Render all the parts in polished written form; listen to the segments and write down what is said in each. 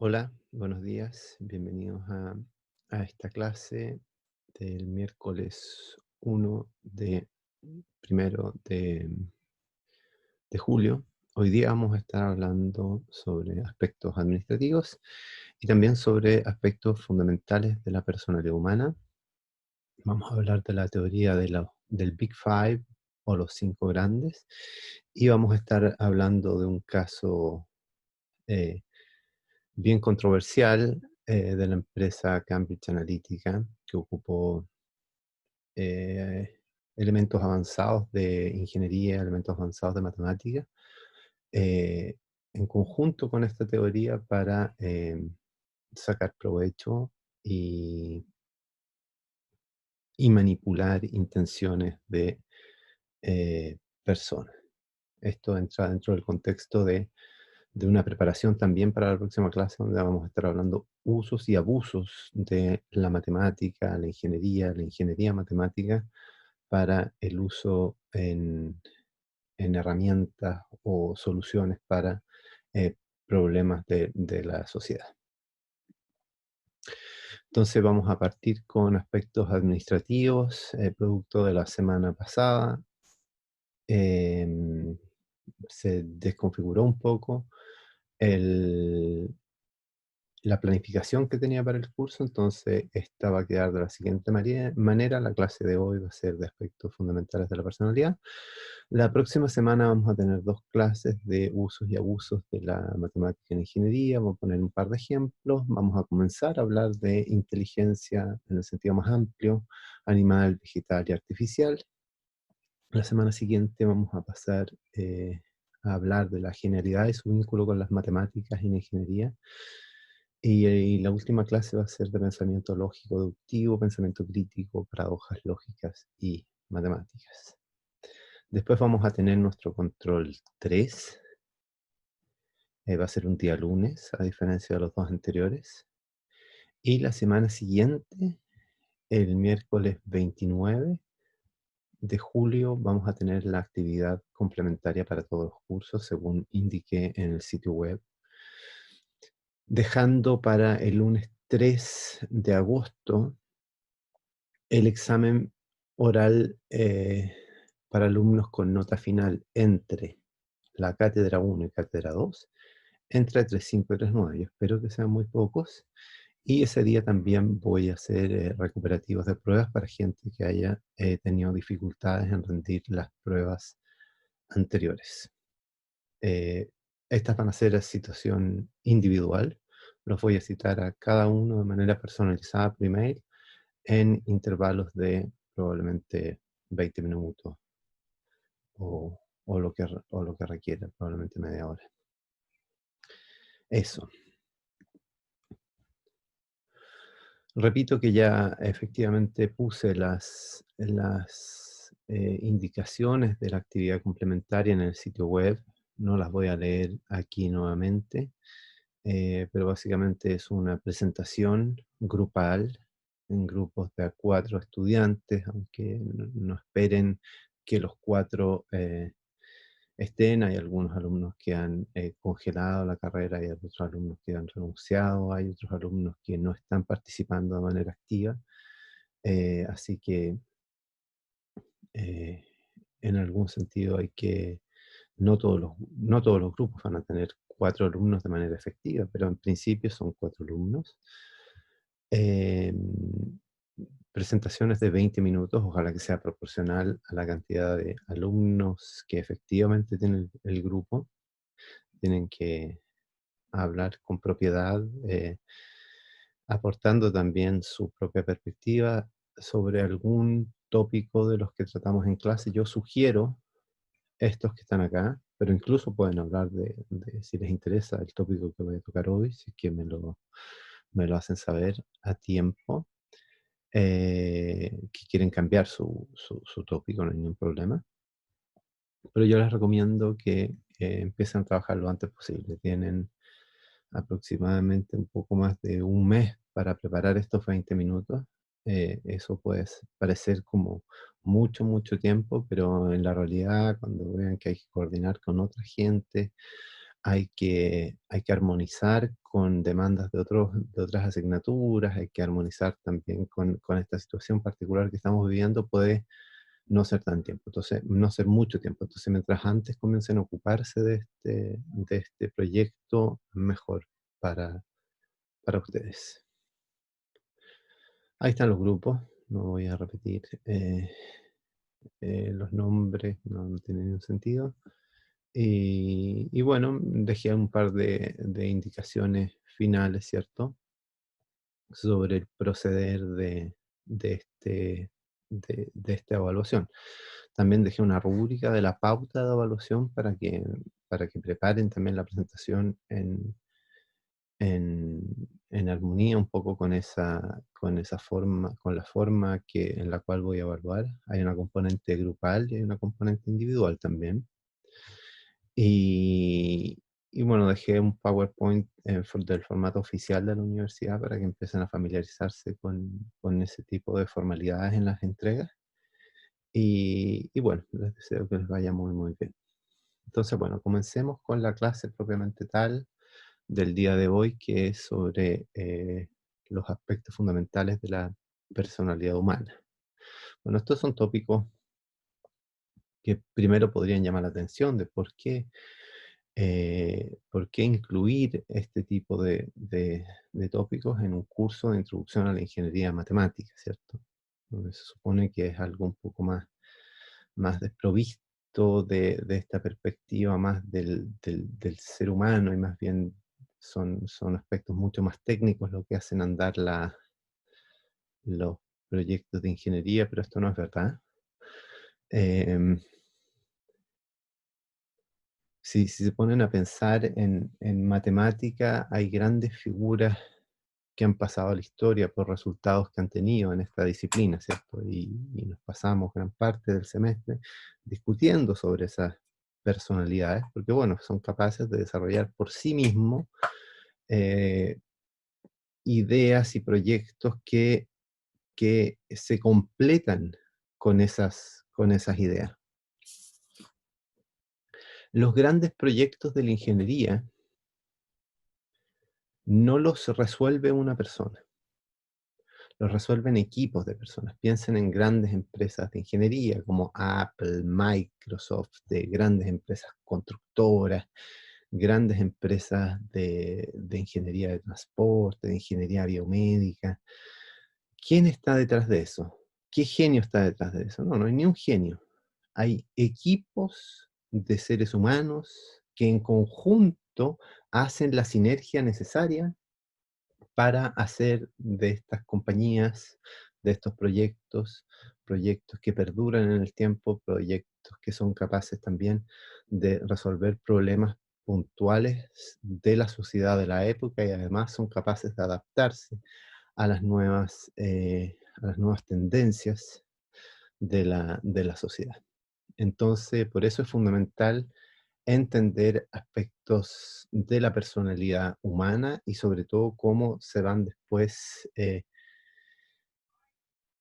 Hola, buenos días, bienvenidos a esta clase del miércoles 1 de primero de julio. Hoy día vamos a estar hablando sobre aspectos administrativos y también sobre aspectos fundamentales de la personalidad humana. Vamos a hablar de la teoría del Big Five o los cinco grandes y vamos a estar hablando de un caso eh, bien controversial de la empresa Cambridge Analytica, que ocupó eh, elementos avanzados de ingeniería, elementos avanzados de matemática, eh, en conjunto con esta teoría para sacar provecho y, y manipular intenciones de personas. Esto entra dentro del contexto de una preparación también para la próxima clase, donde vamos a estar hablando usos y abusos de la ingeniería matemática para el uso en herramientas o soluciones para eh, problemas de la sociedad. Entonces vamos a partir con aspectos administrativos, producto de la semana pasada. Em, Se desconfiguró un poco el, la planificación que tenía para el curso, entonces esta va a quedar de la siguiente manera. La clase de hoy va a ser de aspectos fundamentales de la personalidad. La próxima semana vamos a tener dos clases de usos y abusos de la matemática en ingeniería. Vamos a poner un par de ejemplos. Vamos a comenzar a hablar de inteligencia en el sentido más amplio, animal, vegetal y artificial. La semana siguiente vamos a pasar a hablar de la genialidad y su vínculo con las matemáticas y la ingeniería. Y la última clase va a ser de pensamiento lógico deductivo, pensamiento crítico, paradojas lógicas y matemáticas. Después vamos a tener nuestro control 3. Va a ser un día lunes, a diferencia de los dos anteriores. Y la semana siguiente, el miércoles 29 de julio, vamos a tener la actividad complementaria para todos los cursos, según indiqué en el sitio web, dejando para el lunes 3 de agosto el examen oral para alumnos con nota final entre la cátedra 1 y cátedra 2, entre 3.5 y 3.9. Yo espero que sean muy pocos. Y ese día también voy a hacer recuperativos de pruebas para gente que haya tenido dificultades en rendir las pruebas anteriores. Eh, Estas van a ser a situación individual. Los voy a citar a cada uno de manera personalizada por email en intervalos de probablemente 20 minutos o lo que requiera, probablemente media hora. Eso. Repito que ya efectivamente puse las indicaciones de la actividad complementaria en el sitio web. No las voy a leer aquí nuevamente, pero básicamente es una presentación grupal en grupos de a 4 estudiantes, aunque no esperen que los 4 estén. Hay algunos alumnos que han congelado la carrera, hay otros alumnos que han renunciado, hay otros alumnos que no están participando de manera activa. Así que eh, en algún sentido hay que, no todos los grupos van a tener 4 alumnos de manera efectiva, pero en principio son 4 alumnos. Eh, Presentaciones de 20 minutos, ojalá que sea proporcional a la cantidad de alumnos que efectivamente tiene el grupo. Tienen que hablar con propiedad, aportando también su propia perspectiva sobre algún tópico de los que tratamos en clase. Yo sugiero estos que están acá, pero incluso pueden hablar de si les interesa el tópico que voy a tocar hoy, si es que me lo hacen saber a tiempo, que quieren cambiar su tópico, no hay ningún problema. Pero yo les recomiendo que empiecen a trabajar lo antes posible. Tienen aproximadamente un poco más de un mes para preparar estos 20 minutos. Eso puede parecer como mucho, mucho tiempo, pero en la realidad, cuando vean que hay que coordinar con otra gente hay que armonizar con demandas de otras asignaturas, hay que armonizar también con esta situación particular que estamos viviendo, puede no ser tan tiempo, entonces, no ser mucho tiempo. Entonces, mientras antes comiencen a ocuparse de este proyecto, mejor para, para ustedes. Ahí están los grupos, no voy a repetir los nombres, no tiene ningún sentido. Y bueno, dejé un par de indicaciones finales, ¿cierto? Sobre el proceder de, este, de esta evaluación. También dejé una rúbrica de la pauta de evaluación para que preparen también la presentación en, en armonía un poco con esa forma, con la forma en la cual voy a evaluar. Hay una componente grupal y hay una componente individual también. Y, y bueno, dejé un PowerPoint del formato oficial de la universidad para que empiecen a familiarizarse con ese tipo de formalidades en las entregas. Y bueno, les deseo que les vaya muy, muy bien. Entonces, bueno, comencemos con la clase propiamente tal del día de hoy, que es sobre los aspectos fundamentales de la personalidad humana. Bueno, estos son tópicos que primero podrían llamar la atención de por qué incluir este tipo de tópicos en un curso de introducción a la ingeniería matemática, ¿cierto? Donde se supone que es algo un poco más desprovisto de esta perspectiva más del ser humano y más bien son aspectos mucho más técnicos lo que hacen andar los proyectos de ingeniería, pero esto no es verdad. Em, si se ponen a pensar en matemática, hay grandes figuras que han pasado a la historia por resultados que han tenido en esta disciplina, ¿cierto? Y nos pasamos gran parte del semestre discutiendo sobre esas personalidades, porque bueno, son capaces de desarrollar por sí mismos eh, ideas y proyectos que se completan con esas ideas. Los grandes proyectos de la ingeniería no los resuelve una persona, los resuelven equipos de personas. Piensen en grandes empresas de ingeniería como Apple, Microsoft, de grandes empresas constructoras, grandes empresas de ingeniería de transporte, de ingeniería biomédica. ¿Quién está detrás de eso? ¿Qué genio está detrás de eso? No, no hay ni un genio. Hay equipos de seres humanos que en conjunto hacen la sinergia necesaria para hacer de estas compañías, de estos proyectos, proyectos que perduran en el tiempo, proyectos que son capaces también de resolver problemas puntuales de la sociedad de la época y además son capaces de adaptarse a las nuevas tendencias de la sociedad. Entonces, por eso es fundamental entender aspectos de la personalidad humana y sobre todo cómo se van después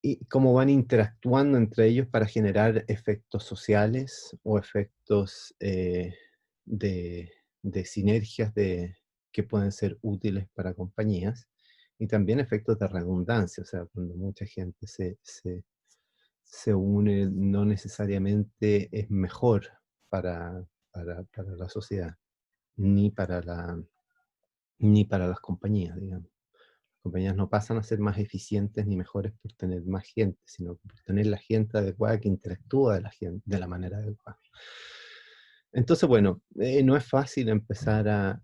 y cómo van interactuando entre ellos para generar efectos sociales o efectos de, de sinergias que pueden ser útiles para compañías y también efectos de redundancia, o sea, cuando mucha gente se une, no necesariamente es mejor para la sociedad ni ni para las compañías, digamos. Las compañías no pasan a ser más eficientes ni mejores por tener más gente, sino por tener la gente adecuada que interactúa de la manera adecuada. Entonces, bueno, no es fácil empezar a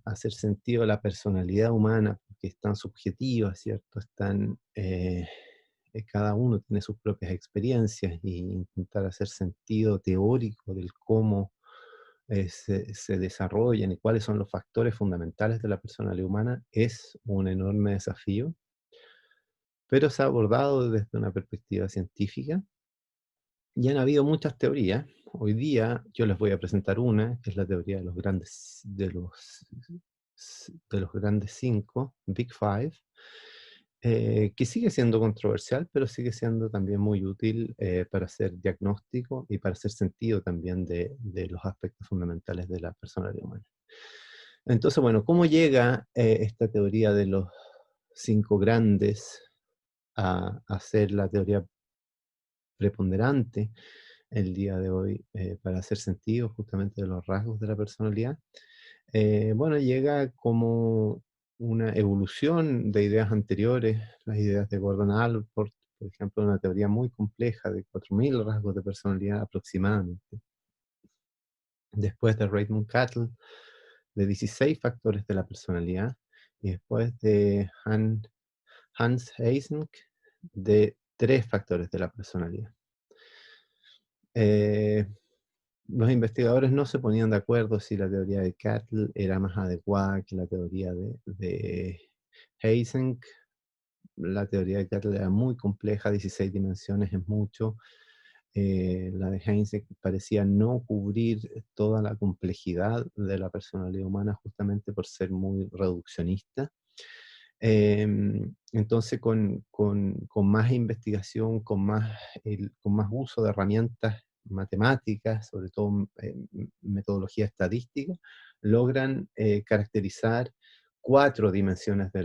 hacer sentido a la personalidad humana, porque es tan subjetiva, ¿cierto? Cada uno tiene sus propias experiencias y intentar hacer sentido teórico del cómo se desarrollan y cuáles son los factores fundamentales de la personalidad humana es un enorme desafío, pero se ha abordado desde una perspectiva científica y han habido muchas teorías. Hoy día yo les voy a presentar una, que es la teoría de de los grandes cinco, Big Five, que sigue siendo controversial, pero sigue siendo también muy útil para hacer diagnóstico y para hacer sentido también de los aspectos fundamentales de la personalidad humana. Entonces, bueno, ¿cómo llega esta teoría de los cinco grandes a ser la teoría preponderante el día de hoy para hacer sentido justamente de los rasgos de la personalidad? Bueno, llega como una evolución de ideas anteriores, las ideas de Gordon Allport, por ejemplo, una teoría muy compleja de 4.000 rasgos de personalidad aproximadamente. Después de Raymond Cattell, de 16 factores de la personalidad, y después de Hans Eysenck, de 3 factores de la personalidad. Eh, los investigadores no se ponían de acuerdo si la teoría de Cattell era más adecuada que la teoría de Eysenck. La teoría de Cattell era muy compleja, 16 dimensiones es mucho. La de Eysenck parecía no cubrir toda la complejidad de la personalidad humana justamente por ser muy reduccionista. Entonces, con más investigación, con más uso de herramientas matemáticas, sobre todo metodología estadística, logran caracterizar 5 dimensiones de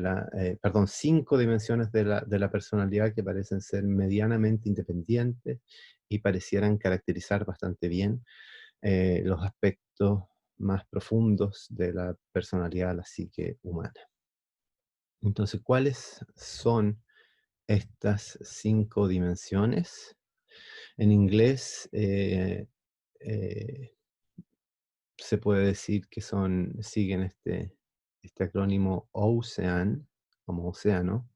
la personalidad que parecen ser medianamente independientes y parecieran caracterizar bastante bien los aspectos más profundos de la personalidad, la psique humana. Entonces, ¿cuáles son estas 5 dimensiones? En inglés eh, se puede decir que siguen este acrónimo OCEAN, como océano: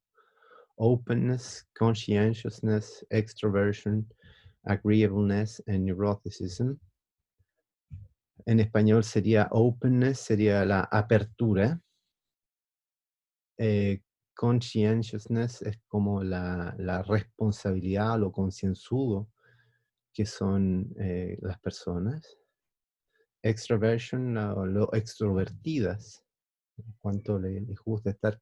Openness, Conscientiousness, Extroversion, Agreeableness, and Neuroticism. En español sería openness, sería la apertura. eh, Conscientiousness es como la responsabilidad, lo concienzudo que son las personas. Extroversion, lo extrovertidas, cuánto les gusta estar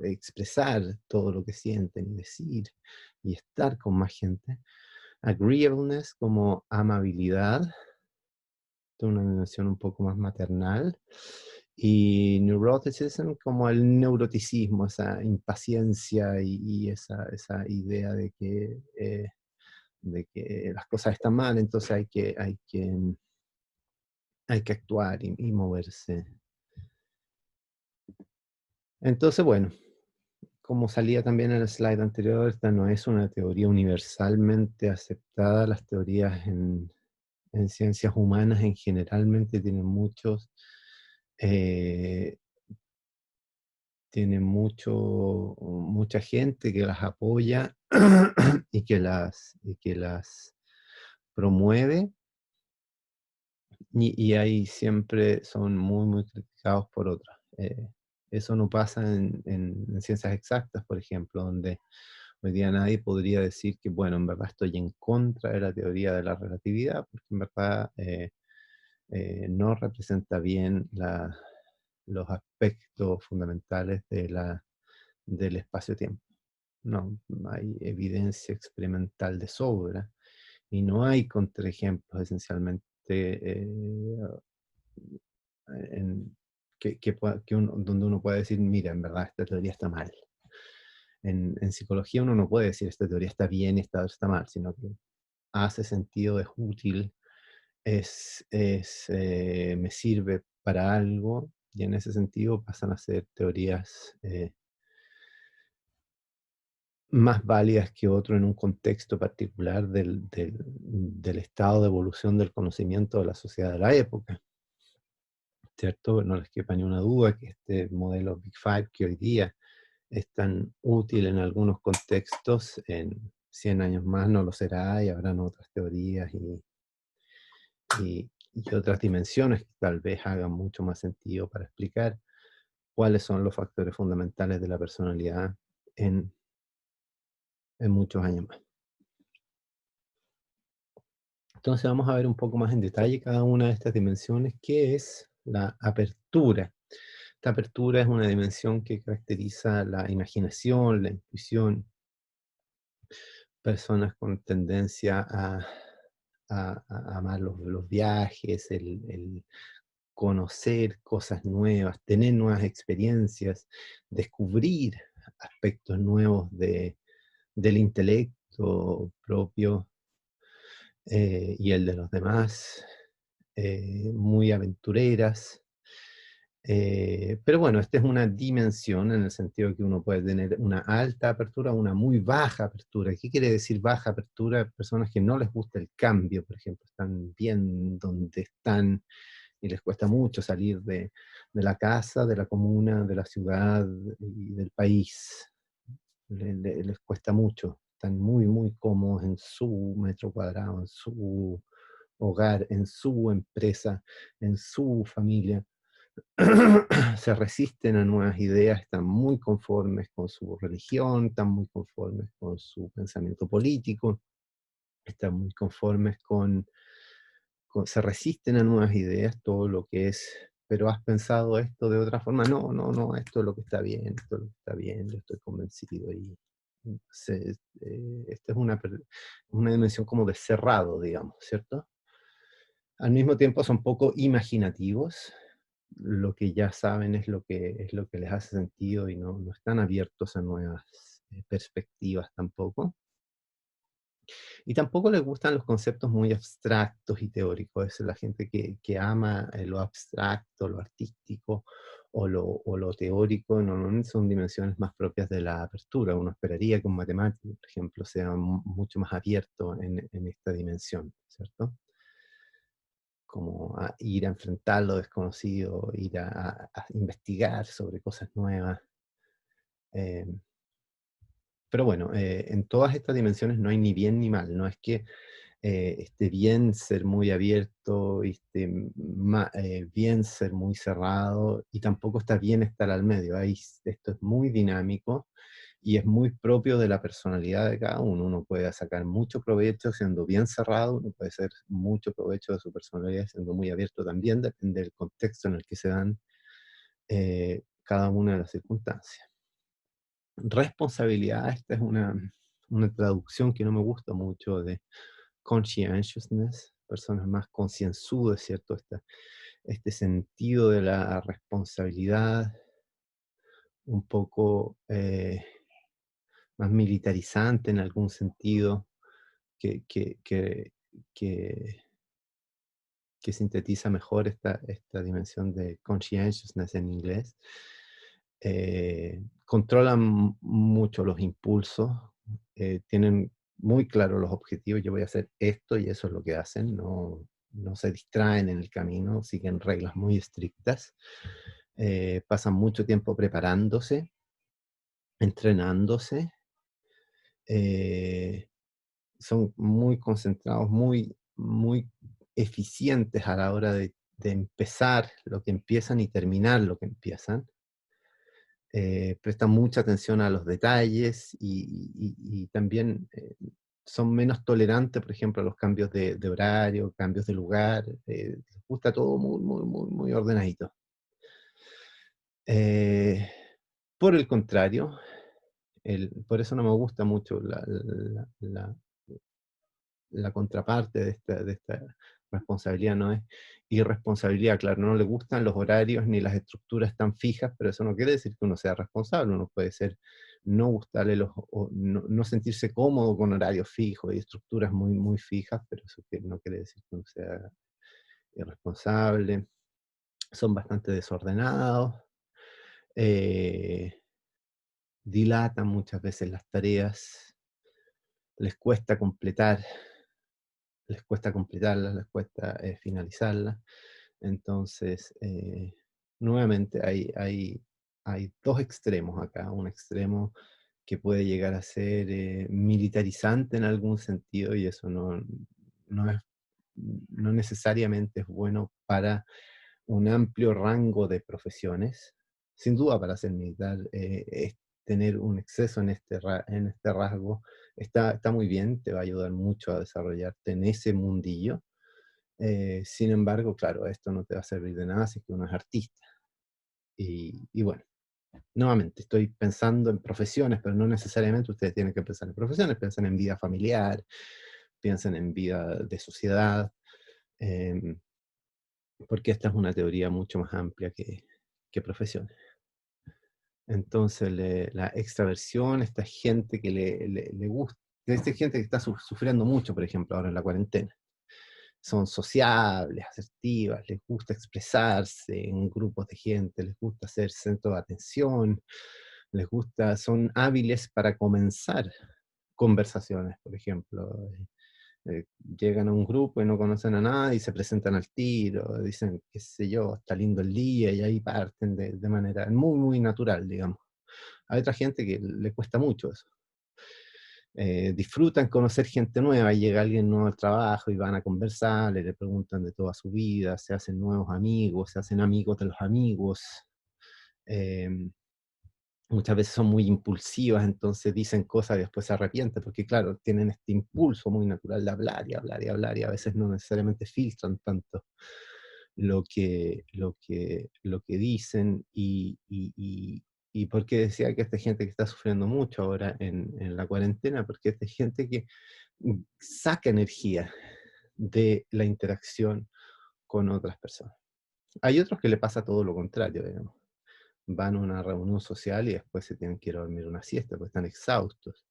expresar todo lo que sienten y decir y estar con más gente. Agreeableness como amabilidad, de una dimensión un poco más maternal. Y neuroticism como el neuroticismo, esa impaciencia y esa idea de que las cosas están mal, entonces hay que actuar y moverse. Entonces, bueno, como salía también en el slide anterior, esta no es una teoría universalmente aceptada. Las teorías en ciencias humanas en generalmente eh, mucha gente que las apoya y que las promueve, y ahí siempre son muy, muy criticados por otras. Eso no pasa en ciencias exactas, por ejemplo, donde hoy día nadie podría decir que, bueno, en verdad estoy en contra de la teoría de la relatividad, porque en verdad no representa bien los aspectos fundamentales del espacio-tiempo. No hay evidencia experimental de sobra y no hay contraejemplos esencialmente donde uno pueda decir, mira, en verdad esta teoría está mal. En psicología uno no puede decir esta teoría está bien y esta está mal, sino que hace sentido, es útil, me sirve para algo, y en ese sentido pasan a ser teorías más válidas que otro en un contexto particular del estado de evolución del conocimiento de la sociedad de la época, ¿cierto? No les quepa ni una duda que este modelo Big Five que hoy día es tan útil en algunos contextos, en 100 años más no lo será, y habrán otras teorías y otras dimensiones que tal vez hagan mucho más sentido para explicar cuáles son los factores fundamentales de la personalidad en, en muchos años más. Entonces vamos a ver un poco más en detalle cada una de estas dimensiones. ¿Qué es la apertura? Esta apertura es una dimensión que caracteriza la imaginación, la intuición, personas con tendencia a amar los viajes, el conocer cosas nuevas, tener nuevas experiencias, descubrir aspectos nuevos del intelecto propio y el de los demás, muy aventureras. Pero bueno, esta es una dimensión en el sentido que uno puede tener una alta apertura, una muy baja apertura. ¿Qué quiere decir baja apertura? Personas que no les gusta el cambio, por ejemplo, están bien donde están y les cuesta mucho salir de la casa, de la comuna, de la ciudad y del país. Les cuesta mucho. Están muy, muy cómodos en su metro cuadrado, en su hogar, en su empresa, en su familia. Se resisten a nuevas ideas, están muy conformes con su religión, están muy conformes con su pensamiento político, están muy conformes se resisten a nuevas ideas, todo lo que es, pero has pensado esto de otra forma, no, no, no, esto es lo que está bien, esto es lo que está bien, yo estoy convencido y esta es una dimensión como de cerrado, digamos, ¿cierto? Al mismo tiempo son poco imaginativos, lo que ya saben es lo que les hace sentido y no están abiertos a nuevas perspectivas tampoco. Y tampoco les gustan los conceptos muy abstractos y teóricos. Es la gente que ama lo abstracto, lo artístico o lo teórico, normalmente son dimensiones más propias de la apertura. Uno esperaría que un matemático, por ejemplo, sea mucho más abierto en esta dimensión, ¿cierto? Como a ir a enfrentar lo desconocido, ir a investigar sobre cosas nuevas. eh, pero bueno, en todas estas dimensiones no hay ni bien ni mal, no es que esté bien ser muy abierto y esté bien ser muy cerrado, y tampoco está bien estar al medio. Esto es muy dinámico y es muy propio de la personalidad de cada uno. Uno puede sacar mucho provecho siendo bien cerrado, uno puede hacer mucho provecho de su personalidad siendo muy abierto también, depende del contexto en el que se dan cada una de las circunstancias. Responsabilidad, esta es una traducción que no me gusta mucho de conscientiousness, personas más concienzudas, ¿cierto? Este sentido de la responsabilidad un poco más militarizante en algún sentido, que, que, que, que, que sintetiza mejor esta dimensión de conscientiousness en inglés. Controlan mucho los impulsos, tienen muy claros los objetivos. Yo voy a hacer esto y eso es lo que hacen, no se distraen en el camino, siguen reglas muy estrictas, pasan mucho tiempo preparándose, entrenándose, eh, son muy concentrados, muy, muy eficientes a la hora de empezar lo que empiezan y terminar lo que empiezan. Prestan mucha atención a los detalles y también son menos tolerantes, por ejemplo, a los cambios de horario, cambios de lugar. Les gusta todo muy, muy, muy, muy ordenadito. Eh, por el contrario, por eso no me gusta mucho la contraparte de esta responsabilidad, no es irresponsabilidad. Claro, no le gustan los horarios ni las estructuras tan fijas, pero eso no quiere decir que uno sea responsable. Uno puede ser, no gustarle o no sentirse cómodo con horarios fijos y estructuras muy, muy fijas, pero eso no quiere decir que uno sea irresponsable. Son bastante desordenados, eh, dilatan muchas veces las tareas, les cuesta completar les cuesta completarlas, les cuesta finalizarlas. Entonces, nuevamente hay dos extremos acá. Un extremo que puede llegar a ser militarizante en algún sentido, y eso no, no necesariamente es bueno para un amplio rango de profesiones. Sin duda, para ser militar, tener un exceso en este rasgo está muy bien, te va a ayudar mucho a desarrollarte en ese mundillo. Sin embargo, claro, esto no te va a servir de nada si es que uno es artista. Y bueno, nuevamente, estoy pensando en profesiones, pero no necesariamente ustedes tienen que pensar en profesiones, piensan en vida familiar, piensan en vida de sociedad, em, porque esta es una teoría mucho más amplia que profesiones. Entonces, la extraversión, esta gente que le gusta, esta gente que está sufriendo mucho, por ejemplo, ahora en la cuarentena. Son sociables, asertivas, les gusta expresarse en grupos de gente, les gusta ser centro de atención, les gusta, son hábiles para comenzar conversaciones, por ejemplo. Llegan a un grupo y no conocen a nadie y se presentan al tiro, dicen, qué sé yo, está lindo el día y ahí parten de manera muy, muy natural, digamos. Hay otra gente que le cuesta mucho eso. Disfrutan conocer gente nueva, llega alguien nuevo al trabajo y van a conversar, le preguntan de toda su vida, se hacen nuevos amigos, se hacen amigos de los amigos. em, Muchas veces son muy impulsivas, entonces dicen cosas y después se arrepienten, porque claro, tienen este impulso muy natural de hablar y hablar y hablar, y a veces no necesariamente filtran tanto lo que dicen, y por qué decía que esta gente que está sufriendo mucho ahora en la cuarentena, porque esta gente que saca energía de la interacción con otras personas. Hay otros que le pasa todo lo contrario, digamos. Van a una reunión social y después se tienen que ir a dormir una siesta, porque están exhaustos.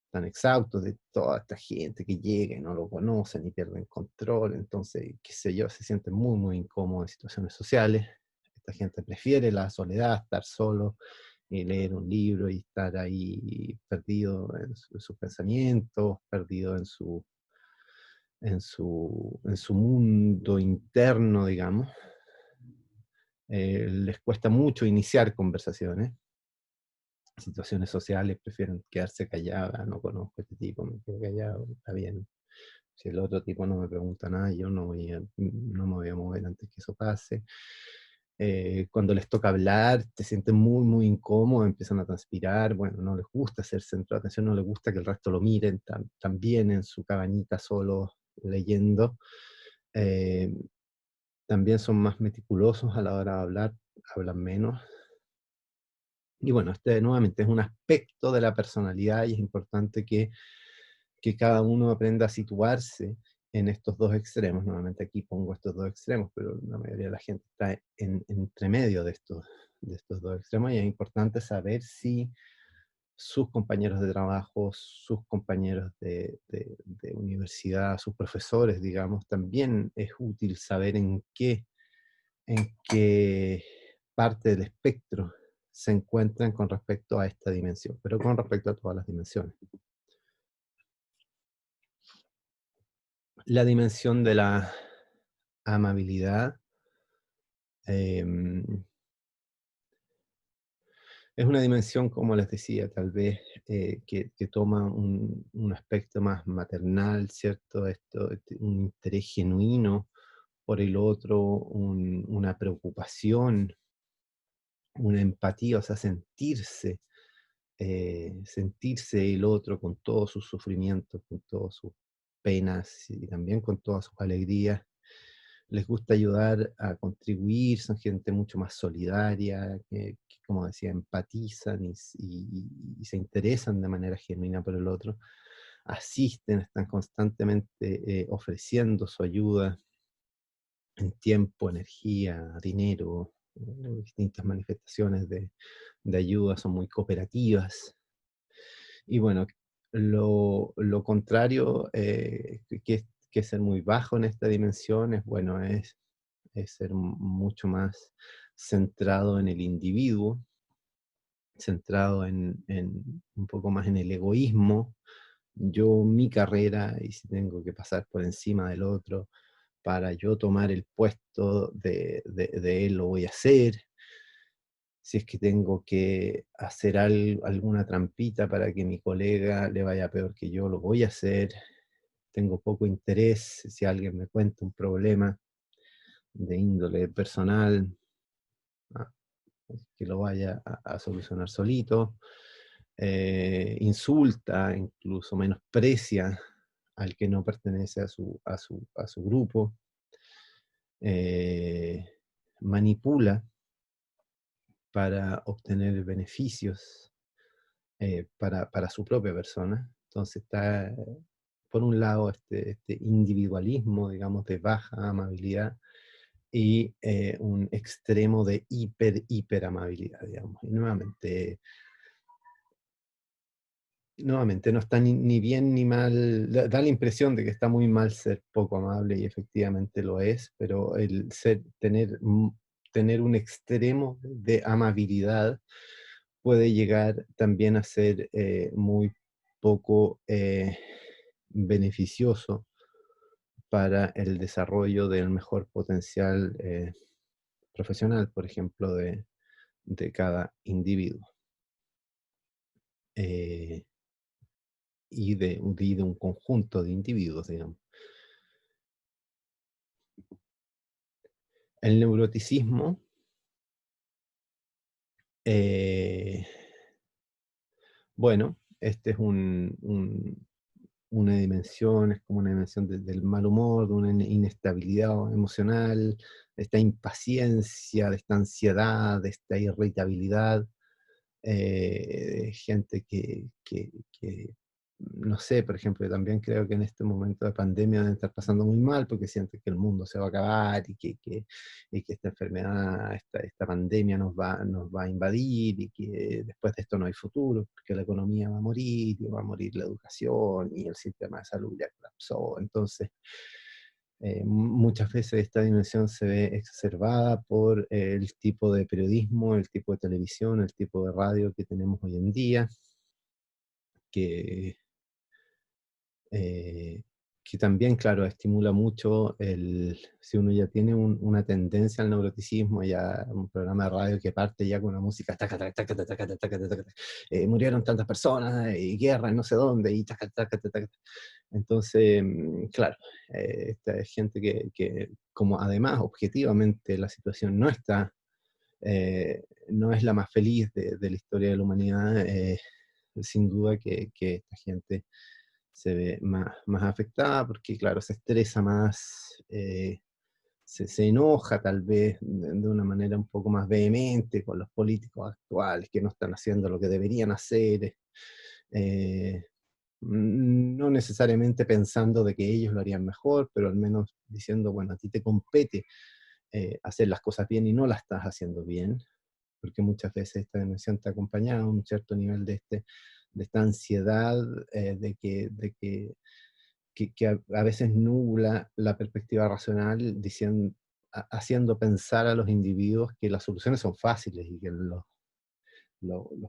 Están exhaustos de toda esta gente que llega y no lo conocen y pierden control. Entonces, qué sé yo, se sienten muy, muy incómodos en situaciones sociales. Esta gente prefiere la soledad, estar solo y leer un libro y estar ahí perdido en sus pensamientos, perdido en su mundo interno, digamos. Les cuesta mucho iniciar conversaciones. Situaciones sociales prefieren quedarse calladas, no conozco a este tipo, me quedo callado, está bien. Si el otro tipo no me pregunta nada, yo no me voy a mover antes que eso pase. Cuando les toca hablar, te sienten muy, muy incómodos, empiezan a transpirar, bueno, no les gusta ser centro de atención, no les gusta que el resto lo miren, también en su cabañita solo leyendo. Eh, También son más meticulosos a la hora de hablar, hablan menos. Y bueno, este nuevamente es un aspecto de la personalidad y es importante que cada uno aprenda a situarse en estos dos extremos. Nuevamente aquí pongo estos dos extremos, pero la mayoría de la gente está entre medio de estos dos extremos, y es importante saber si sus compañeros de trabajo, sus compañeros de universidad, sus profesores, digamos, también es útil saber en qué parte del espectro se encuentran con respecto a esta dimensión, pero con respecto a todas las dimensiones. La dimensión de la amabilidad em, es una dimensión, como les decía, tal vez que toma un aspecto más maternal, ¿cierto? Un interés genuino por el otro, una preocupación, una empatía, o sea, sentirse el otro con todos sus sufrimientos, con todas sus penas y también con todas sus alegrías. Les gusta ayudar a contribuir, son gente mucho más solidaria, que, como decía, empatizan y se interesan de manera genuina por el otro, asisten, están constantemente ofreciendo su ayuda en tiempo, energía, dinero, distintas manifestaciones de ayuda, son muy cooperativas. Y bueno, lo contrario, que es ser muy bajo en esta dimensión, bueno, es ser mucho más centrado en el individuo, centrado en un poco más en el egoísmo. Yo, mi carrera, y si tengo que pasar por encima del otro para yo tomar el puesto de él, lo voy a hacer. Si es que tengo que hacer alguna trampita para que mi colega le vaya peor que yo, lo voy a hacer. Tengo poco interés si alguien me cuenta un problema de índole personal, ah, que lo vaya a solucionar solito. Insulta, incluso menosprecia al que no pertenece a su grupo. Manipula para obtener beneficios para su propia persona. Entonces está, por un lado, este individualismo, digamos, de baja amabilidad y un extremo de hiper amabilidad, digamos. Y nuevamente no está ni bien ni mal, da la impresión de que está muy mal ser poco amable y efectivamente lo es, pero tener un extremo de amabilidad puede llegar también a ser muy poco beneficioso para el desarrollo del mejor potencial profesional, por ejemplo, de cada individuo eh, y de un conjunto de individuos, digamos. El neuroticismo eh, bueno, este es una dimensión, es como una dimensión del mal humor, de una inestabilidad emocional, de esta impaciencia, de esta ansiedad, de esta irritabilidad, gente que, no sé, por ejemplo, yo también creo que en este momento de pandemia deben estar pasando muy mal porque sienten que el mundo se va a acabar y que esta enfermedad, esta pandemia nos va a invadir y que después de esto no hay futuro, porque la economía va a morir y va a morir la educación y el sistema de salud ya colapsó. Entonces, muchas veces esta dimensión se ve exacerbada por el tipo de periodismo, el tipo de televisión, el tipo de radio que tenemos hoy en día, que, eh, que también, claro, estimula mucho si uno ya tiene una tendencia al neuroticismo, ya un programa de radio que parte ya con una música, taca, taca, taca, taca, taca, taca, taca, taca, murieron tantas personas, y guerra en no sé dónde, y taca, taca, taca, taca. Entonces, claro, esta es gente que, como además objetivamente la situación no es la más feliz de la historia de la humanidad, sin duda que esta gente se ve más afectada porque, claro, se estresa más, se enoja tal vez de una manera un poco más vehemente con los políticos actuales que no están haciendo lo que deberían hacer. eh, no necesariamente pensando de que ellos lo harían mejor, pero al menos diciendo, bueno, a ti te compete hacer las cosas bien y no las estás haciendo bien, porque muchas veces esta dimensión te acompaña a un cierto nivel de esta ansiedad, que a veces nubla la perspectiva racional, haciendo pensar a los individuos que las soluciones son fáciles y que los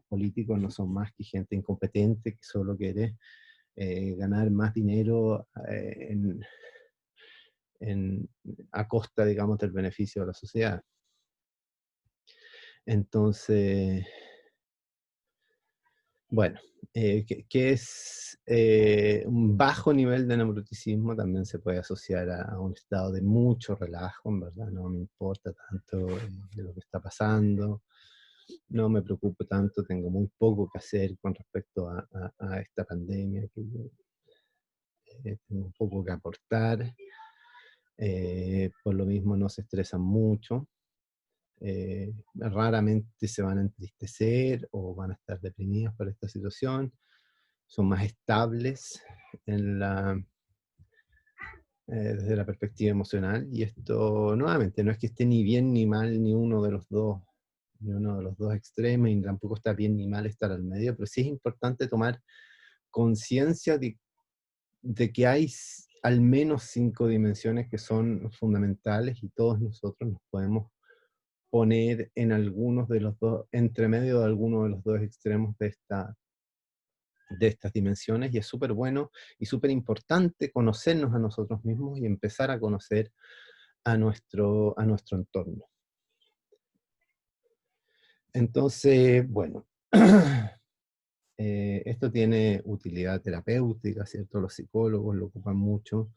políticos no son más que gente incompetente que solo quiere ganar más dinero en- a costa, digamos, del beneficio de la sociedad. Entonces, bueno, que es un bajo nivel de neuroticismo, también se puede asociar a un estado de mucho relajo, en verdad, no me importa tanto de lo que está pasando, no me preocupo tanto, tengo muy poco que hacer con respecto a esta pandemia, que tengo poco que aportar, por lo mismo no se estresan mucho, raramente se van a entristecer o van a estar deprimidos por esta situación, son más estables desde la perspectiva emocional, y esto nuevamente no es que esté ni bien ni mal ni uno de los dos extremos, y tampoco está bien ni mal estar al medio, pero sí es importante tomar conciencia de que hay al menos 5 dimensiones que son fundamentales y todos nosotros nos podemos poner en algunos de los dos, entre medio de alguno de los dos extremos de estas dimensiones, y es súper bueno y súper importante conocernos a nosotros mismos y empezar a conocer a nuestro entorno. Entonces, bueno, esto tiene utilidad terapéutica, ¿cierto? Los psicólogos lo ocupan mucho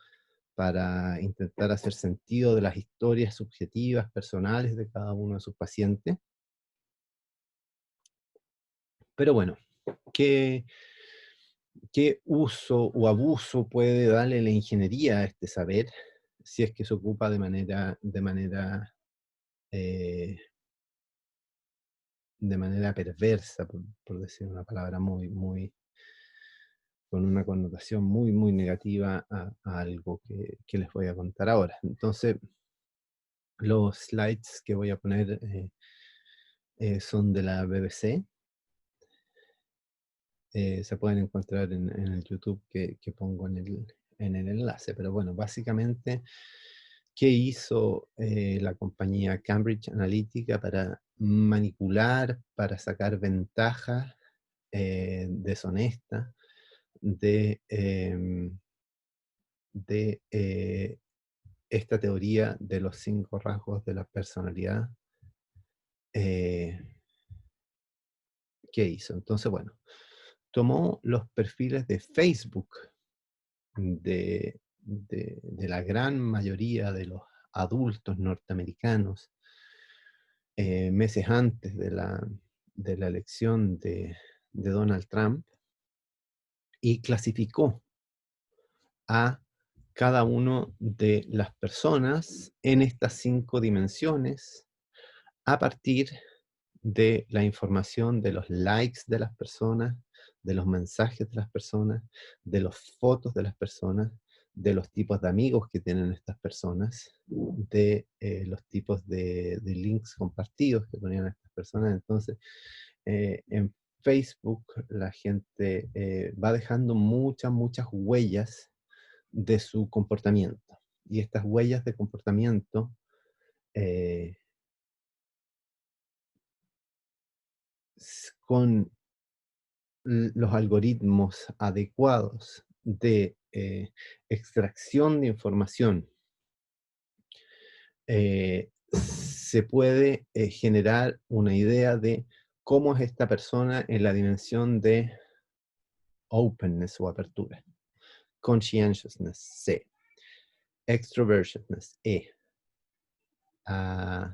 para intentar hacer sentido de las historias subjetivas, personales de cada uno de sus pacientes. Pero bueno, ¿qué, qué uso o abuso puede darle la ingeniería a este saber si es que se ocupa de manera eh, de manera perversa, por decir una palabra con una connotación muy negativa a algo que les voy a contar ahora. Entonces, los slides que voy a poner son de la BBC. Se pueden encontrar en el YouTube que pongo en el enlace. Pero bueno, básicamente, ¿qué hizo la compañía Cambridge Analytica para manipular, para sacar ventaja deshonesta de esta teoría de los 5 rasgos de la personalidad? eh, ¿Qué hizo? Entonces, bueno, tomó los perfiles de Facebook de la gran mayoría de los adultos norteamericanos meses antes de la elección de Donald Trump, y clasificó a cada uno de las personas en estas 5 dimensiones a partir de la información de los likes de las personas, de los mensajes de las personas, de las fotos de las personas, de los tipos de amigos que tienen estas personas, de los tipos de links compartidos que ponían estas personas. Entonces, en Facebook la gente va dejando muchas huellas de su comportamiento. Y estas huellas de comportamiento eh, con los algoritmos adecuados de extracción de información, se puede generar una idea de cómo es esta persona en la dimensión de openness o apertura, conscientiousness, C, extrovertedness, E, uh,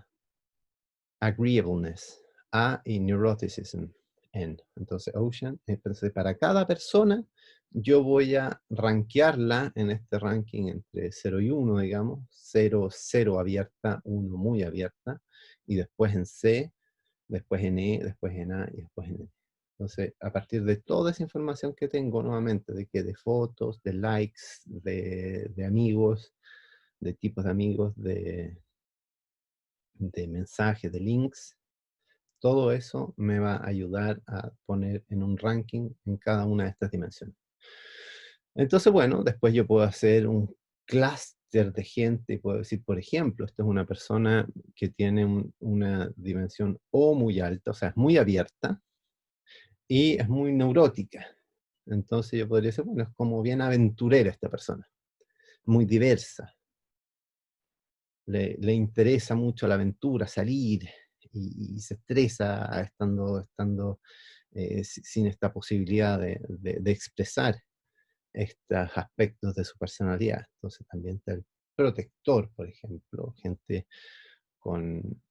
agreeableness, A, y neuroticism, N. Entonces, entonces, para cada persona, yo voy a rankearla en este ranking entre 0 y 1, digamos. 0 abierta, 1 muy abierta, y después en C, después en E, después en A, y después en N. Entonces, a partir de toda esa información que tengo, nuevamente, de fotos, de likes, de amigos, de tipos de amigos, de mensajes, de links, todo eso me va a ayudar a poner en un ranking en cada una de estas dimensiones. Entonces, bueno, después yo puedo hacer un clúster de gente y puedo decir, por ejemplo, esta es una persona que tiene una dimensión O muy alta, o sea, es muy abierta y es muy neurótica. Entonces yo podría decir, bueno, es como bien aventurera esta persona, muy diversa. Le interesa mucho la aventura, salir, y se estresa estando sin esta posibilidad de expresar estos aspectos de su personalidad. Entonces también está el protector, por ejemplo, gente con,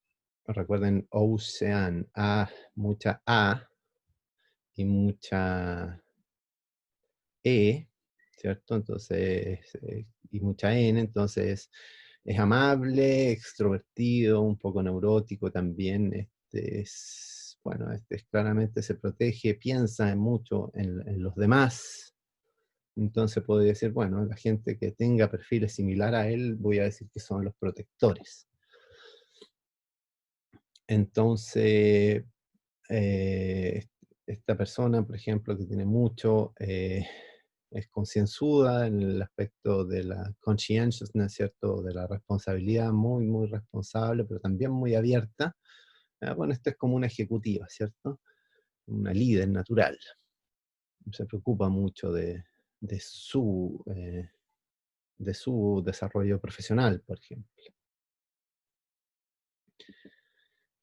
recuerden, Ocean, mucha A y mucha E, ¿cierto? Entonces, y mucha N, entonces es amable, extrovertido, un poco neurótico también. Bueno, claramente se protege, piensa mucho en los demás. Entonces podría decir, bueno, la gente que tenga perfiles similar a él, voy a decir que son los protectores. Entonces, eh, esta persona, por ejemplo, que tiene mucho, es concienzuda en el aspecto de la conscientiousness, ¿cierto? De la responsabilidad, muy responsable, pero también muy abierta. Bueno, esta es como una ejecutiva, ¿cierto? Una líder natural. Se preocupa mucho de su desarrollo profesional, por ejemplo.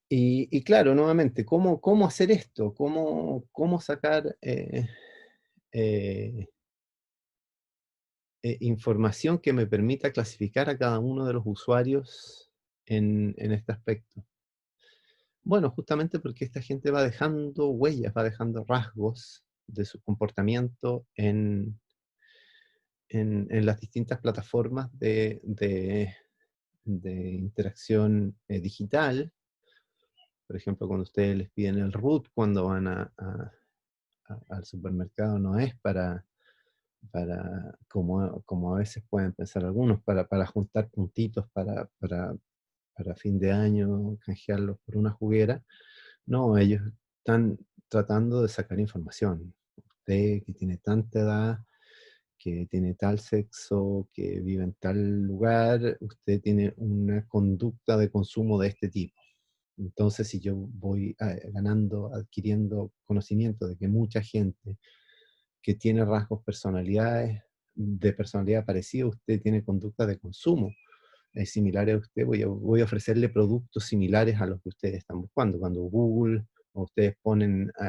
Y claro, nuevamente, ¿cómo hacer esto? ¿Cómo sacar eh, información que me permita clasificar a cada uno de los usuarios en este aspecto? Bueno, justamente porque esta gente va dejando huellas, va dejando rasgos de su comportamiento en las distintas plataformas de interacción digital, Por ejemplo, cuando ustedes les piden el root cuando van al supermercado, no es como a veces pueden pensar algunos, para juntar puntitos para fin de año, canjearlos por una juguera. No, ellos están tratando de sacar información. Usted que tiene tanta edad, que tiene tal sexo, que vive en tal lugar, usted tiene una conducta de consumo de este tipo. Entonces, si yo voy adquiriendo conocimiento de que mucha gente que tiene rasgos de personalidad parecida, usted tiene conducta de consumo similares a usted, voy a ofrecerle productos similares a los que ustedes están buscando. Cuando Google o ustedes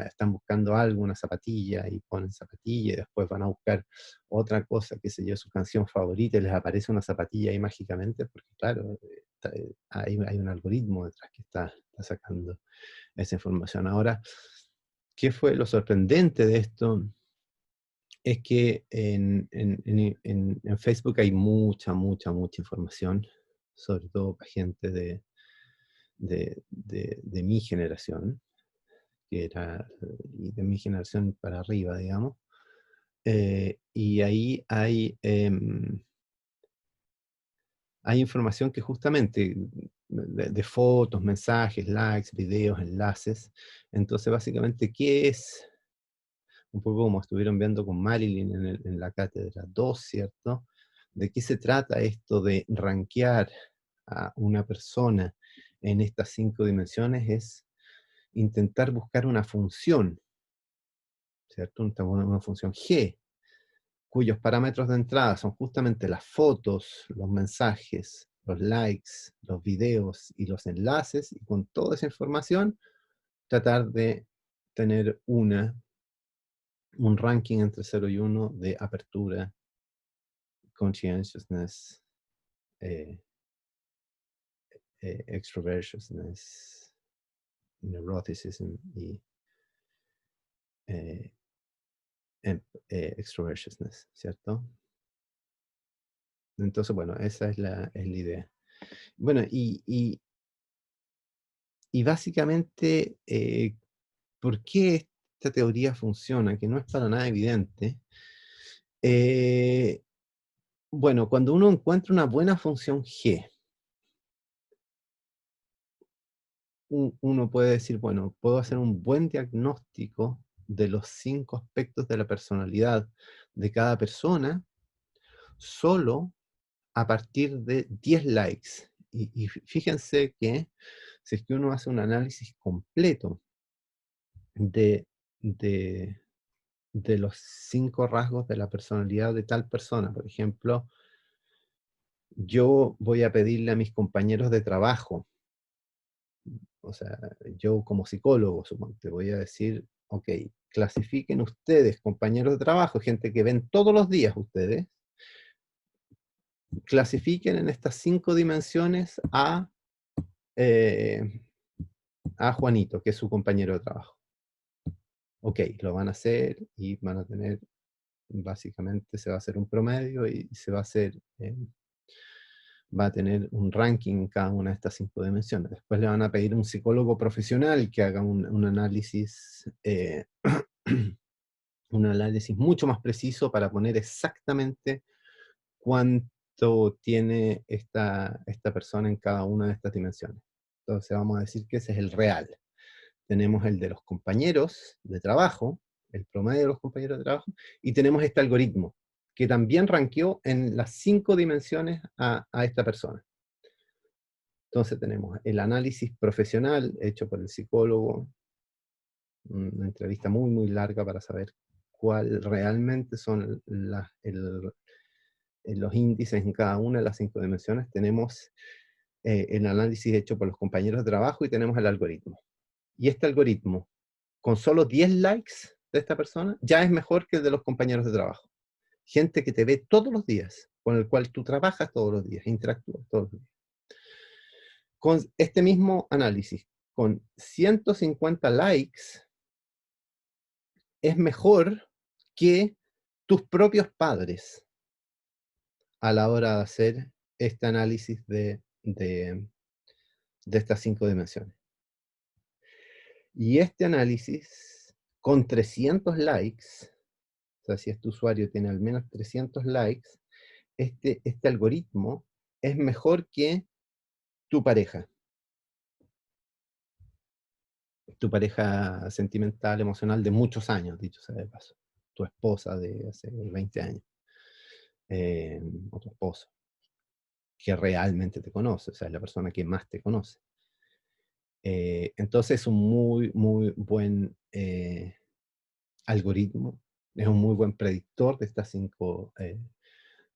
están buscando algo, una zapatilla, y ponen zapatilla, y después van a buscar otra cosa, qué sé yo, su canción favorita, y les aparece una zapatilla ahí mágicamente, porque claro, hay un algoritmo detrás que está sacando esa información. Ahora, ¿qué fue lo sorprendente de esto? Es que en Facebook hay mucha información, sobre todo para gente de mi generación, y de mi generación para arriba, digamos. Y ahí hay información que justamente de fotos, mensajes, likes, videos, enlaces. Entonces, básicamente, ¿qué es? Un poco como estuvieron viendo con Marilyn en la cátedra 2, ¿cierto? ¿De qué se trata esto de rankear a una persona en estas 5 dimensiones? Es intentar buscar una función, ¿cierto? Una función G, cuyos parámetros de entrada son justamente las fotos, los mensajes, los likes, los videos y los enlaces, y con toda esa información tratar de tener un ranking entre 0 y 1 de apertura, conscientiousness, eh, extrovertiousness, neuroticism y eh, extrovertiousness, ¿cierto? Entonces, bueno, esa es la idea. Bueno, y básicamente, ¿por qué esta teoría funciona? Que no es para nada evidente. Bueno, cuando uno encuentra una buena función G, uno puede decir, bueno, puedo hacer un buen diagnóstico de los 5 aspectos de la personalidad de cada persona solo a partir de 10 likes. Y fíjense que si es que uno hace un análisis completo de, de, de los 5 rasgos de la personalidad de tal persona, por ejemplo, yo voy a pedirle a mis compañeros de trabajo, o sea, yo como psicólogo, te voy a decir, ok, clasifiquen ustedes, compañeros de trabajo, gente que ven todos los días ustedes, clasifiquen en estas 5 dimensiones eh, a Juanito, que es su compañero de trabajo. Ok, lo van a hacer y van a tener, básicamente se va a hacer un promedio y se va a hacer, va a tener un ranking en cada una de estas 5 dimensiones. Después le van a pedir a un psicólogo profesional que haga un análisis, un análisis mucho más preciso para poner exactamente cuánto tiene esta persona en cada una de estas dimensiones. Entonces vamos a decir que ese es el real. Tenemos el de los compañeros de trabajo, el promedio de los compañeros de trabajo, y tenemos este algoritmo que también rankeó en las 5 dimensiones a esta persona. Entonces tenemos el análisis profesional hecho por el psicólogo, una entrevista muy larga para saber cuál realmente son los índices en cada una de las 5 dimensiones. Tenemos el análisis hecho por los compañeros de trabajo y tenemos el algoritmo. Y este algoritmo, con solo 10 likes de esta persona, ya es mejor que el de los compañeros de trabajo. Gente que te ve todos los días, con el cual tú trabajas todos los días, interactúas todos los días. Con este mismo análisis, con 150 likes, es mejor que tus propios padres a la hora de hacer este análisis de estas 5 dimensiones. Y este análisis, con 300 likes, o sea, si este usuario tiene al menos 300 likes, este algoritmo es mejor que tu pareja sentimental, emocional de muchos años, dicho sea de paso, tu esposa de hace 20 años, o tu esposo, que realmente te conoce, o sea, es la persona que más te conoce. Entonces es un muy, muy buen algoritmo, es un muy buen predictor de estas cinco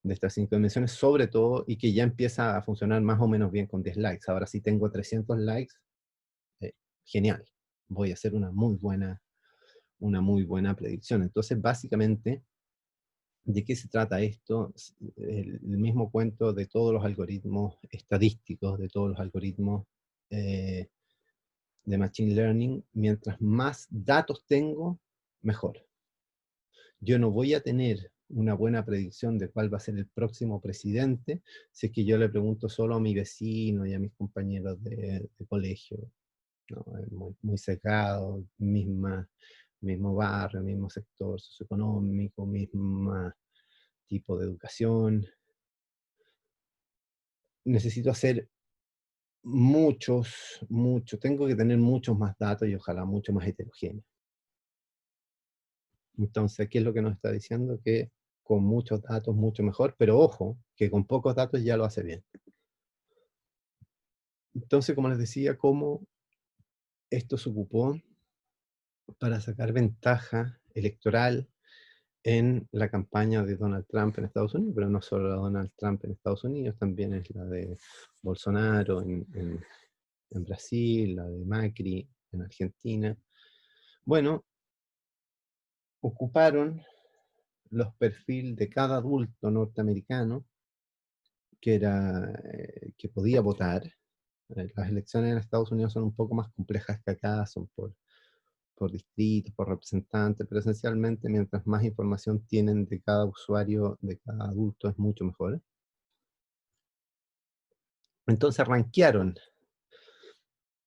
dimensiones, sobre todo, y que ya empieza a funcionar más o menos bien con 10 likes. Ahora, si tengo 300 likes, eh, genial, voy a hacer una muy buena predicción. Entonces, básicamente, ¿de qué se trata esto? El mismo cuento de todos los algoritmos estadísticos, de todos los algoritmos eh, de Machine Learning. Mientras más datos tengo, mejor. Yo no voy a tener una buena predicción de cuál va a ser el próximo presidente si es que yo le pregunto solo a mi vecino y a mis compañeros de colegio, ¿no? Muy, muy cercado, mismo barrio, mismo sector socioeconómico, mismo tipo de educación. Necesito hacer tengo que tener muchos más datos y ojalá mucho más heterogéneos. Entonces, ¿qué es lo que nos está diciendo? Que con muchos datos mucho mejor, pero ojo, que con pocos datos ya lo hace bien. Entonces, como les decía, cómo esto se ocupó para sacar ventaja electoral en la campaña de Donald Trump en Estados Unidos, pero no solo la de Donald Trump en Estados Unidos, también es la de Bolsonaro en Brasil, la de Macri en Argentina. Bueno, ocuparon los perfiles de cada adulto norteamericano que podía votar. Las elecciones en Estados Unidos son un poco más complejas que acá, son por distritos, por representantes, pero esencialmente mientras más información tienen de cada usuario, de cada adulto, es mucho mejor. Entonces rankearon,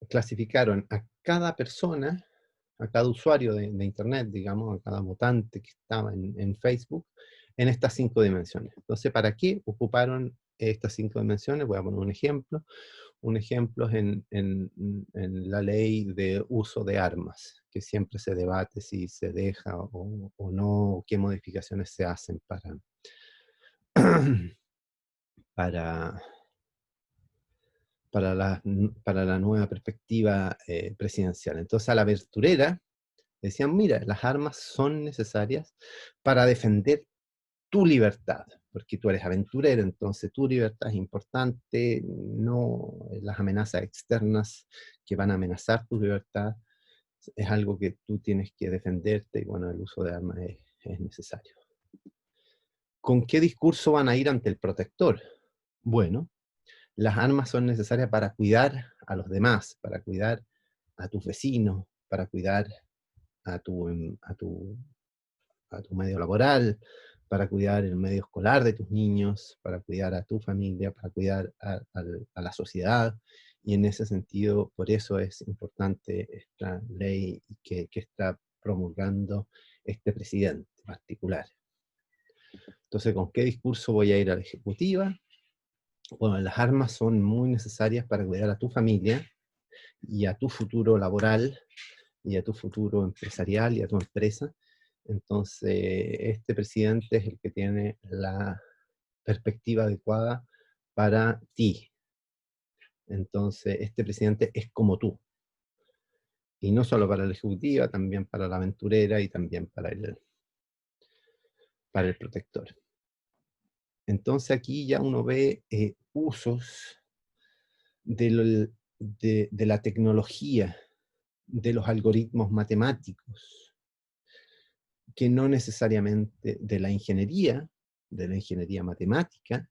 clasificaron a cada persona, a cada usuario de Internet, digamos, a cada votante que estaba en Facebook, en estas 5 dimensiones. Entonces, ¿para qué ocuparon estas 5 dimensiones? Voy a poner un ejemplo. Un ejemplo es en la ley de uso de armas, que siempre se debate si se deja o no, qué modificaciones se hacen para, para la nueva perspectiva presidencial. Entonces a la aventurera decían, mira, las armas son necesarias para defender tu libertad, porque tú eres aventurero, entonces tu libertad es importante, no las amenazas externas que van a amenazar tu libertad, es algo que tú tienes que defenderte y bueno, el uso de armas es necesario. ¿Con qué discurso van a ir ante el protector? Bueno, las armas son necesarias para cuidar a los demás, para cuidar a tus vecinos, para cuidar a tu medio laboral, para cuidar el medio escolar de tus niños, para cuidar a tu familia, para cuidar a la sociedad. Y en ese sentido, por eso es importante esta ley que está promulgando este presidente particular. Entonces, ¿con qué discurso voy a ir a la ejecutiva? Bueno, las armas son muy necesarias para cuidar a tu familia y a tu futuro laboral y a tu futuro empresarial y a tu empresa. Entonces, este presidente es el que tiene la perspectiva adecuada para ti. Entonces, este presidente es como tú. Y no solo para la ejecutiva, también para la aventurera y también para el protector. Entonces, aquí ya uno ve usos de la tecnología, de los algoritmos matemáticos, que no necesariamente de la ingeniería matemática,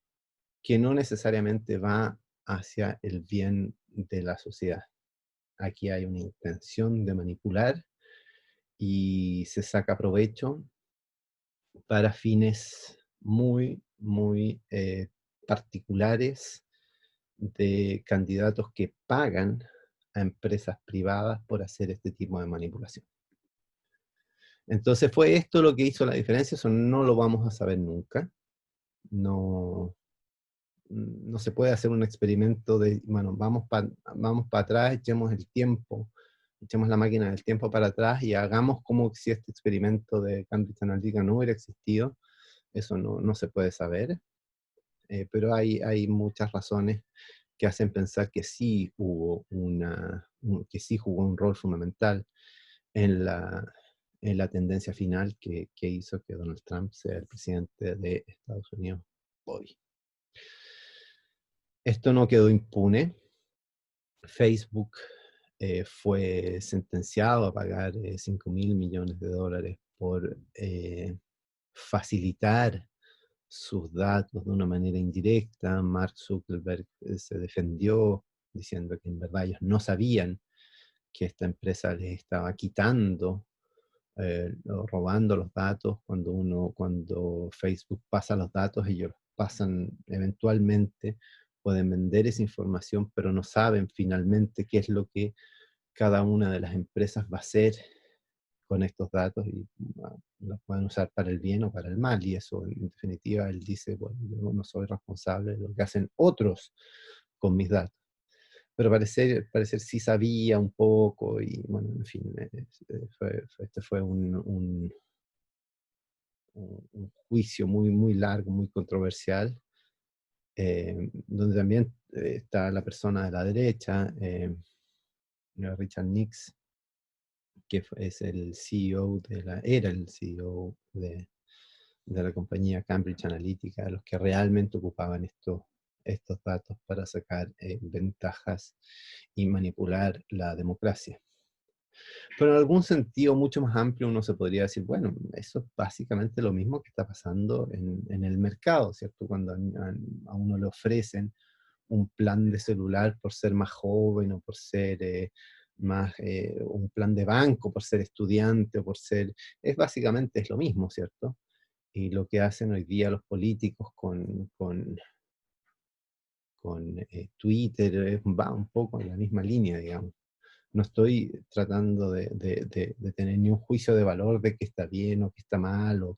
que no necesariamente va hacia el bien de la sociedad. Aquí hay una intención de manipular y se saca provecho para fines muy, muy particulares de candidatos que pagan a empresas privadas por hacer este tipo de manipulación. Entonces fue esto lo que hizo la diferencia, eso no lo vamos a saber nunca. No, no se puede hacer un experimento de, bueno, vamos para atrás, echemos el tiempo, echemos la máquina del tiempo para atrás y hagamos como si este experimento de Cambridge Analytica no hubiera existido. Eso no se puede saber, pero hay muchas razones que hacen pensar que sí hubo que sí jugó un rol fundamental en la tendencia final que hizo que Donald Trump sea el presidente de Estados Unidos hoy. Esto no quedó impune. Facebook fue sentenciado a pagar $5.000 millones por facilitar sus datos de una manera indirecta. Mark Zuckerberg se defendió diciendo que en verdad ellos no sabían que esta empresa les estaba quitando o robando los datos. Cuando Facebook pasa los datos, ellos los pasan eventualmente, pueden vender esa información, pero no saben finalmente qué es lo que cada una de las empresas va a hacer con estos datos y los pueden usar para el bien o para el mal. Y eso, en definitiva, él dice, bueno, yo no soy responsable de lo que hacen otros con mis datos. Pero parecer sí sabía un poco y, bueno, en fin, este fue un juicio muy largo, muy controversial, donde también está la persona de la derecha, Richard Nix, que es el CEO era el CEO de la compañía Cambridge Analytica, los que realmente ocupaban estos datos para sacar ventajas y manipular la democracia. Pero en algún sentido mucho más amplio uno se podría decir, bueno, eso es básicamente lo mismo que está pasando en el mercado, ¿cierto? Cuando a uno le ofrecen un plan de celular por ser más joven o por ser un plan de banco, por ser estudiante o por ser... básicamente es lo mismo, ¿cierto? Y lo que hacen hoy día los políticos con Twitter va un poco en la misma línea, digamos. No estoy tratando de tener ni un juicio de valor de que está bien o que está mal o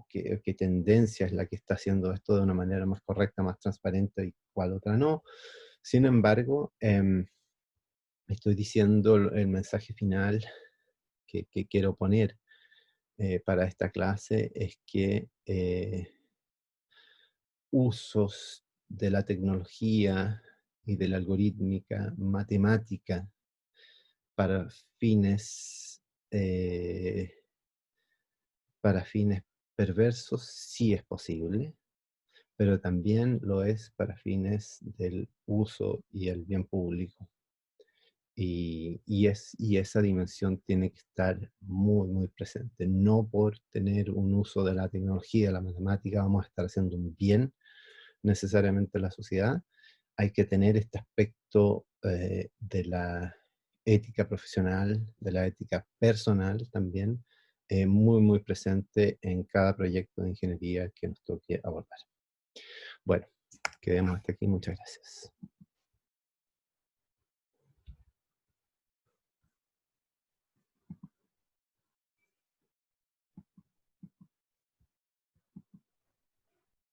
qué tendencia es la que está haciendo esto de una manera más correcta, más transparente y cuál otra no. Sin embargo, estoy diciendo el mensaje final que quiero poner para esta clase es que usos de la tecnología y de la algorítmica matemática para fines, eh, para fines perversos sí es posible, pero también lo es para fines del uso y el bien público. Y esa dimensión tiene que estar muy presente. No por tener un uso de la tecnología, de la matemática, vamos a estar haciendo un bien necesariamente a la sociedad. Hay que tener este aspecto de la ética profesional, de la ética personal también, muy presente en cada proyecto de ingeniería que nos toque abordar. Bueno, quedemos hasta aquí. Muchas gracias.